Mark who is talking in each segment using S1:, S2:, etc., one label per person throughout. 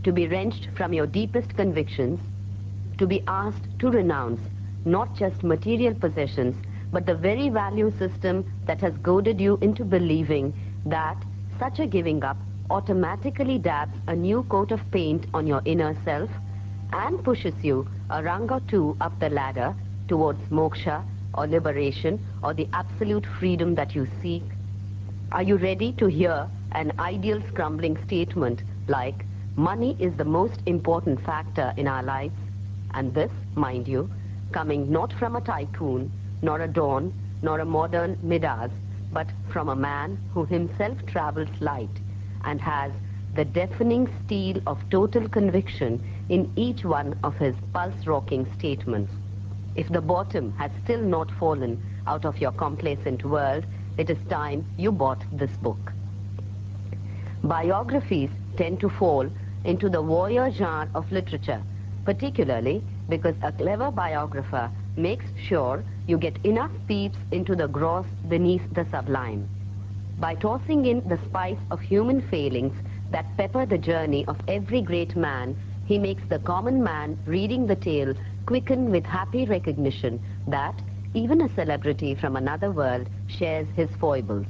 S1: to be wrenched from your deepest convictions, to be asked to renounce not just material possessions, but the very value system that has goaded you into believing that such a giving up automatically dabs a new coat of paint on your inner self and pushes you a rung or two up the ladder towards moksha or liberation or the absolute freedom that you seek? Are you ready to hear an ideal scrumbling statement like, money is the most important factor in our lives? And this, mind you, coming not from a tycoon, nor a Don, nor a modern Midas, but from a man who himself travels light and has the deafening steel of total conviction in each one of his pulse-rocking statements. If the bottom has still not fallen out of your complacent world, it is time you bought this book. Biographies tend to fall into the voyeur genre of literature, particularly because a clever biographer makes sure you get enough peeps into the gross beneath the sublime. By tossing in the spice of human failings that pepper the journey of every great man, he makes the common man reading the tale quicken with happy recognition that even a celebrity from another world shares his foibles.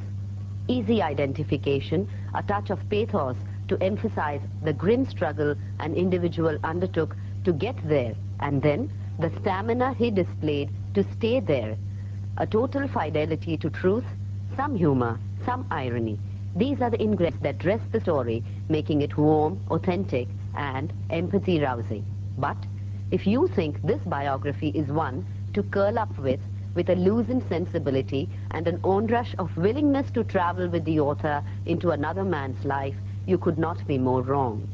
S1: Easy identification, a touch of pathos to emphasize the grim struggle an individual undertook to get there, and then the stamina he displayed to stay there. A total fidelity to truth, some humor, some irony. These are the ingredients that dress the story, making it warm, authentic, and empathy-rousing. But if you think this biography is one to curl up with a loosened sensibility and an onrush of willingness to travel with the author into another man's life, you could not be more wrong.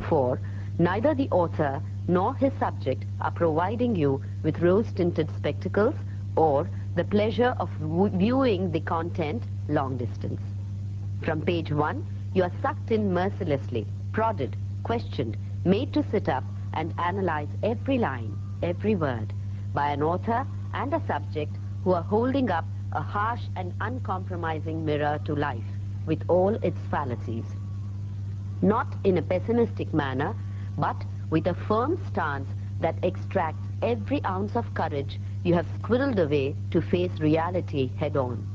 S1: For neither the author nor his subject are providing you with rose-tinted spectacles or the pleasure of viewing the content long distance. From page 1, you are sucked in mercilessly, prodded, questioned, made to sit up and analyze every line, every word, by an author and a subject who are holding up a harsh and uncompromising mirror to life with all its fallacies. Not in a pessimistic manner, but with a firm stance that extracts every ounce of courage you have squirreled away to face reality head-on.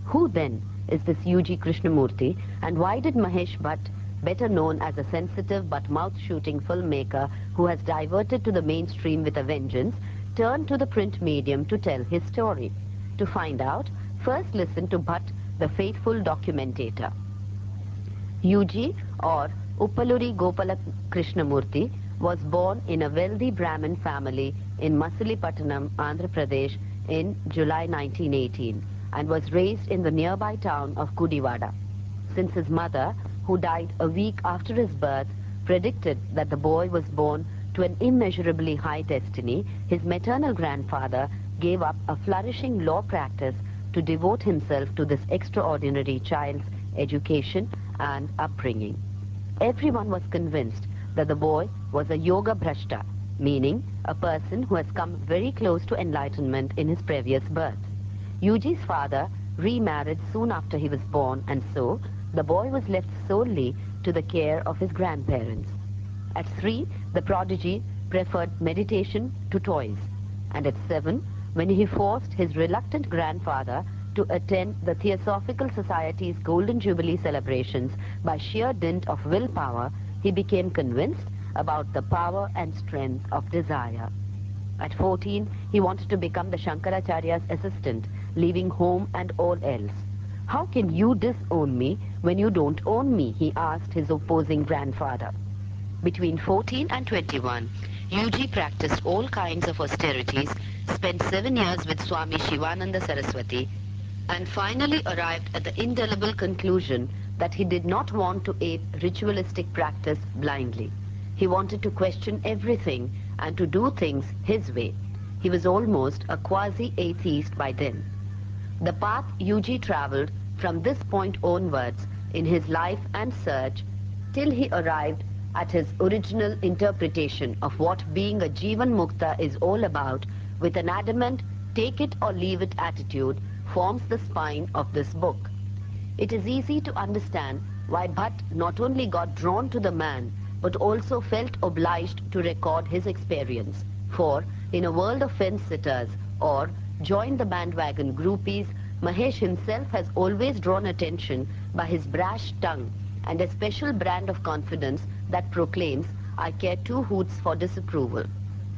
S1: Who then is this U.G. Krishnamurti, and why did Mahesh Bhatt, better known as a sensitive but mouth-shooting filmmaker who has diverted to the mainstream with a vengeance, turn to the print medium to tell his story? To find out, first listen to Bhatt, the faithful documentator. U.G. or Uppaluri Gopala Krishnamurti was born in a wealthy Brahmin family in Masilipatnam, Andhra Pradesh in July 1918 and was raised in the nearby town of Gudivada. Since his mother, who died a week after his birth, predicted that the boy was born to an immeasurably high destiny, his maternal grandfather gave up a flourishing law practice to devote himself to this extraordinary child's education and upbringing. Everyone was convinced that the boy was a yoga bhrashta, meaning a person who has come very close to enlightenment in his previous birth. Yuji's father remarried soon after he was born, and so the boy was left solely to the care of his grandparents. At 3, the prodigy preferred meditation to toys, and at 7, when he forced his reluctant grandfather to attend the Theosophical Society's Golden Jubilee celebrations by sheer dint of willpower, he became convinced about the power and strength of desire. At 14, he wanted to become the Shankaracharya's assistant, leaving home and all else. "How can you disown me when you don't own me?" he asked his opposing grandfather. Between 14 and 21, UG practiced all kinds of austerities, spent 7 years with Swami Shivananda Saraswati, and finally arrived at the indelible conclusion that he did not want to ape ritualistic practice blindly. He wanted to question everything and to do things his way. He was almost a quasi-atheist by then. The path UG traveled from this point onwards in his life and search till he arrived at his original interpretation of what being a Jivan Mukta is all about, with an adamant take it or leave it attitude, forms the spine of this book. It is easy to understand why Bhatt not only got drawn to the man, but also felt obliged to record his experience. For, in a world of fence-sitters or join the bandwagon groupies, Mahesh himself has always drawn attention by his brash tongue and a special brand of confidence that proclaims, "I care two hoots for disapproval."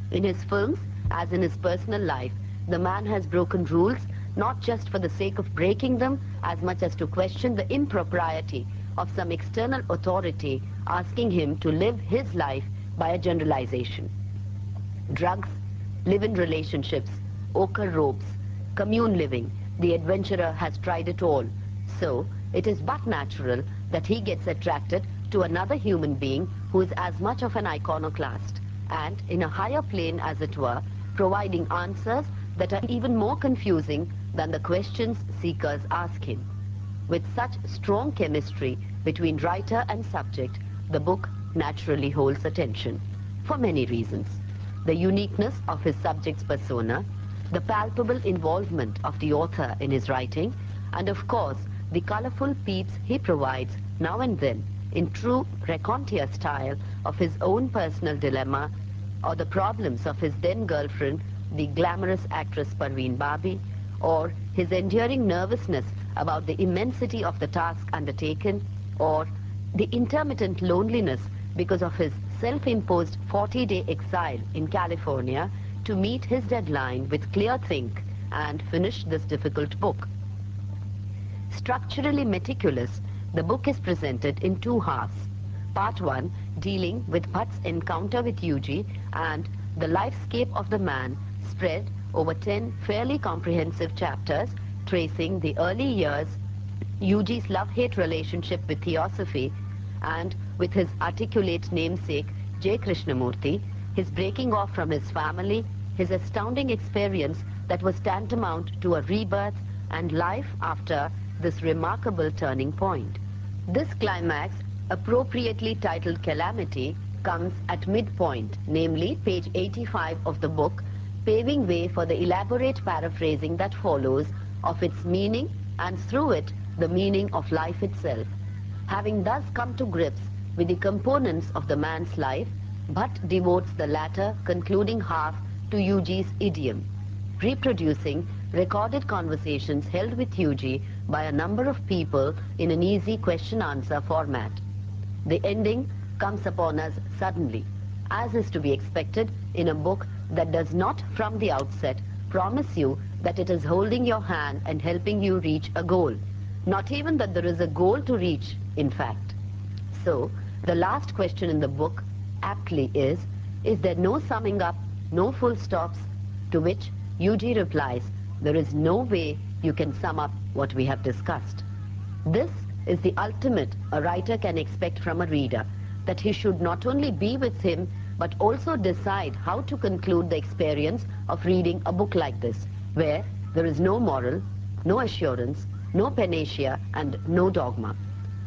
S1: In his films, as in his personal life, the man has broken rules not just for the sake of breaking them, as much as to question the impropriety of some external authority asking him to live his life by a generalization. Drugs, live-in relationships, ochre robes, commune living, the adventurer has tried it all. So, it is but natural that he gets attracted to another human being who is as much of an iconoclast, and in a higher plane as it were, providing answers that are even more confusing than the questions seekers ask him. With such strong chemistry between writer and subject, the book naturally holds attention, for many reasons. The uniqueness of his subject's persona, the palpable involvement of the author in his writing, and of course, the colorful peeps he provides now and then in true raconteur style of his own personal dilemma or the problems of his then girlfriend, the glamorous actress Parveen Babi, or his enduring nervousness about the immensity of the task undertaken, or the intermittent loneliness because of his self-imposed 40-day exile in California to meet his deadline with clear think and finish this difficult book. Structurally meticulous, the book is presented in two halves. Part 1 dealing with Bhatt's encounter with Yuji and the lifescape of the man, spread over 10 fairly comprehensive chapters tracing the early years, Yuji's love-hate relationship with Theosophy, and with his articulate namesake J. Krishnamurti, his breaking off from his family, his astounding experience that was tantamount to a rebirth, and life after this remarkable turning point. This climax, appropriately titled Calamity, comes at midpoint, namely page 85 of the book, paving way for the elaborate paraphrasing that follows of its meaning and through it the meaning of life itself. Having thus come to grips with the components of the man's life, Bhatt devotes the latter concluding half to Yuji's idiom, reproducing recorded conversations held with Yuji by a number of people in an easy question-answer format. The ending comes upon us suddenly, as is to be expected in a book that does not from the outset promise you that it is holding your hand and helping you reach a goal, not even that there is a goal to reach, in fact. So, the last question in the book aptly is there no summing up, no full stops? To which Yuji replies, there is no way you can sum up what we have discussed. This is the ultimate a writer can expect from a reader, that he should not only be with him, but also decide how to conclude the experience of reading a book like this, where there is no moral, no assurance, no panacea, and no dogma.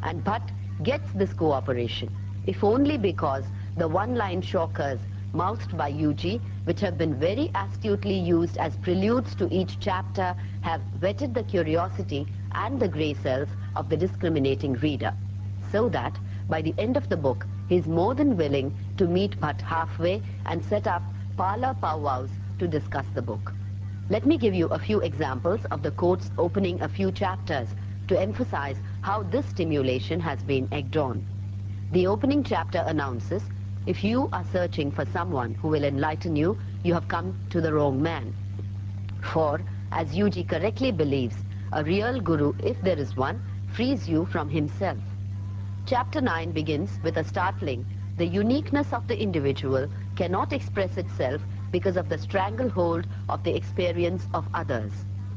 S1: And Bhatt gets this cooperation, if only because the one-line shockers mouthed by Yuji, which have been very astutely used as preludes to each chapter, have whetted the curiosity and the grey cells of the discriminating reader, so that by the end of the book he is more than willing to meet Bhatt halfway and set up parlor powwows to discuss the book. Let me give you a few examples of the quotes opening a few chapters to emphasize how this stimulation has been egged on. The opening chapter announces, if you are searching for someone who will enlighten you, you have come to the wrong man. For, as Yuji correctly believes, a real guru, if there is one, frees you from himself. Chapter 9 begins with a startling, the uniqueness of the individual cannot express itself because of the stranglehold of the experience of others.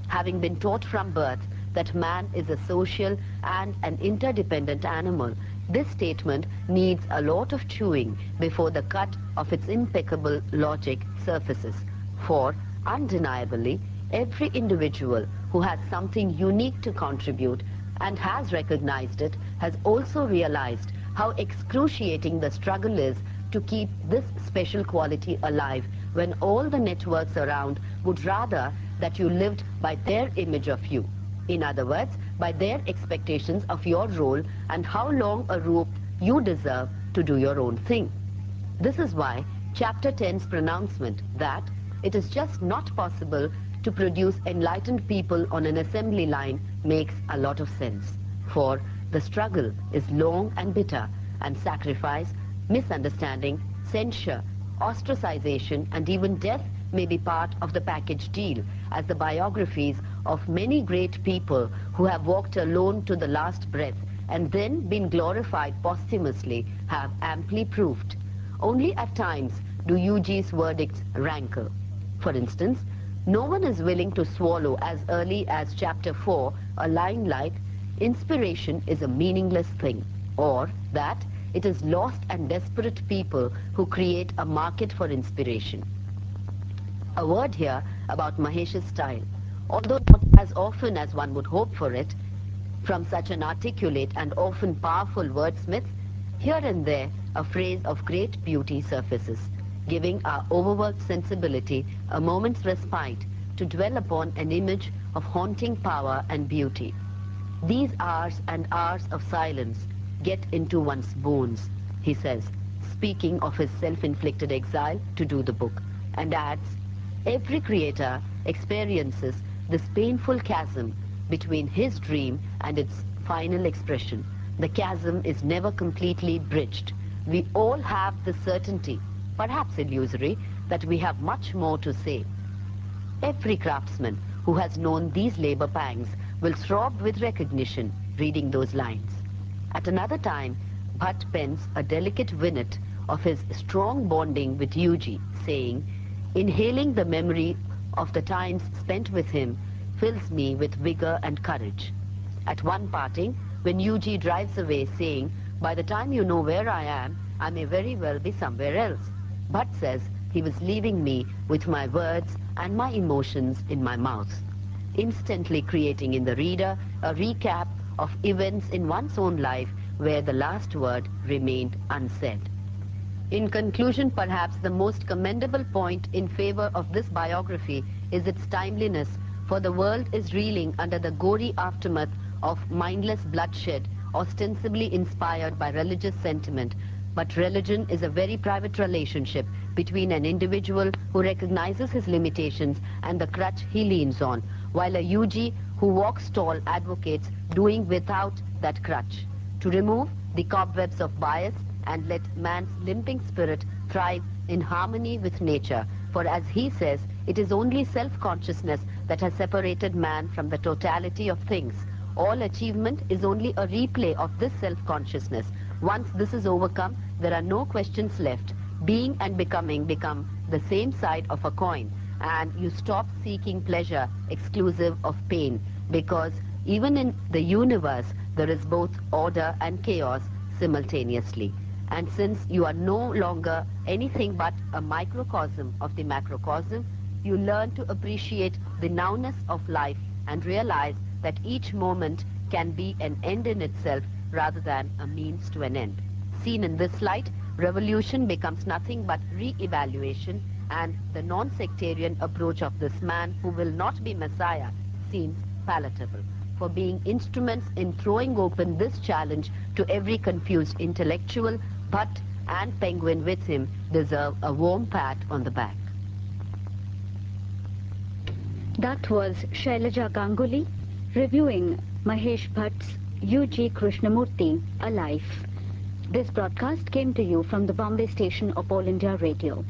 S1: Having been taught from birth that man is a social and an interdependent animal, this statement needs a lot of chewing before the cut of its impeccable logic surfaces. For, undeniably, every individual who has something unique to contribute and has recognized it has also realized how excruciating the struggle is to keep this special quality alive when all the networks around would rather that you lived by their image of you. In other words, by their expectations of your role and how long a rope you deserve to do your own thing. This is why Chapter 10's pronouncement that it is just not possible to produce enlightened people on an assembly line makes a lot of sense. For the struggle is long and bitter, and sacrifice, misunderstanding, censure, ostracization, and even death may be part of the package deal, as the biographies of many great people who have walked alone to the last breath and then been glorified posthumously have amply proved. Only at times do UG's verdicts rankle. For instance, no one is willing to swallow as early as Chapter 4 a line like, "Inspiration is a meaningless thing," or that it is lost and desperate people who create a market for inspiration. A word here about Mahesh's style. Although not as often as one would hope for it, from such an articulate and often powerful wordsmith, here and there a phrase of great beauty surfaces, giving our overworked sensibility a moment's respite to dwell upon an image of haunting power and beauty. "These hours and hours of silence get into one's bones," he says, speaking of his self-inflicted exile to do the book, and adds, "Every creator experiences this painful chasm between his dream and its final expression. The chasm is never completely bridged. We all have the certainty, perhaps illusory, that we have much more to say." Every craftsman who has known these labor pangs will throb with recognition reading those lines. At another time, Bhatt pens a delicate vignette of his strong bonding with UG, saying, "Inhaling the memory of the times spent with him fills me with vigor and courage." At one parting, when UG drives away saying, "By the time you know where I am, I may very well be somewhere else," Bhatt says he was leaving me with my words and my emotions in my mouth, instantly creating in the reader a recap of events in one's own life where the last word remained unsaid. In conclusion, perhaps the most commendable point in favor of this biography is its timeliness, for the world is reeling under the gory aftermath of mindless bloodshed, ostensibly inspired by religious sentiment. But religion is a very private relationship between an individual who recognizes his limitations and the crutch he leans on, while a UG who walks tall advocates doing without that crutch. To remove the cobwebs of bias and let man's limping spirit thrive in harmony with nature, for as he says, it is only self-consciousness that has separated man from the totality of things. All achievement is only a replay of this self-consciousness. Once this is overcome, there are no questions left. Being and becoming become the same side of a coin, and you stop seeking pleasure exclusive of pain, because even in the universe there is both order and chaos simultaneously. And since you are no longer anything but a microcosm of the macrocosm, you learn to appreciate the nowness of life and realize that each moment can be an end in itself rather than a means to an end. Seen in this light, revolution becomes nothing but re-evaluation, and the non-sectarian approach of this man who will not be Messiah seems palatable, for being instruments in throwing open this challenge to every confused intellectual. Bhatt and Penguin with him deserve a warm pat on the back.
S2: That was Shailaja Ganguly reviewing Mahesh Bhatt's UG Krishnamurti, A Life. This broadcast came to you from the Bombay station of All India Radio.